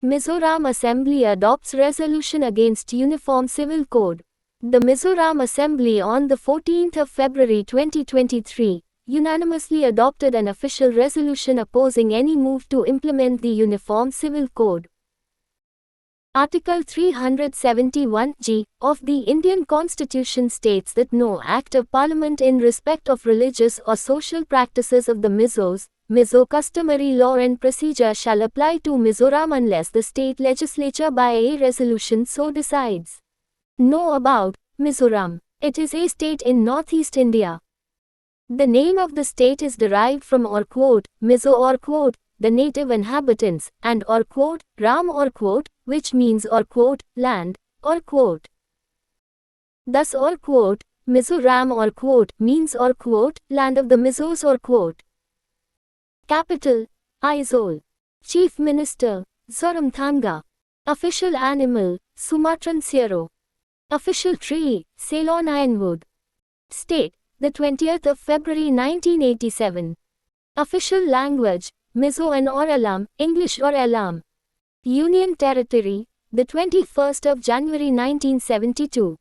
Mizoram Assembly adopts resolution against Uniform Civil Code. The Mizoram Assembly on the 14th of February 2023 unanimously adopted an official resolution opposing any move to implement the Uniform Civil Code. Article 371(g) of the Indian Constitution states that no Act of Parliament in respect of religious or social practices of the Mizo customary law and procedure shall apply to Mizoram unless the state legislature by a resolution so decides. Know about Mizoram. It is a state in northeast India. The name of the state is derived from Mizo the native inhabitants, and Ram which means land, Thus Mizoram means land of the Mizos Capital, Aizawl. Chief Minister, Zoram. Official animal, Sumatran Serow. Official tree, Ceylon ironwood. State, the 20th of February 1987. Official language, Mizo and Alam, English or Alam. Union Territory, the 21st of January 1972.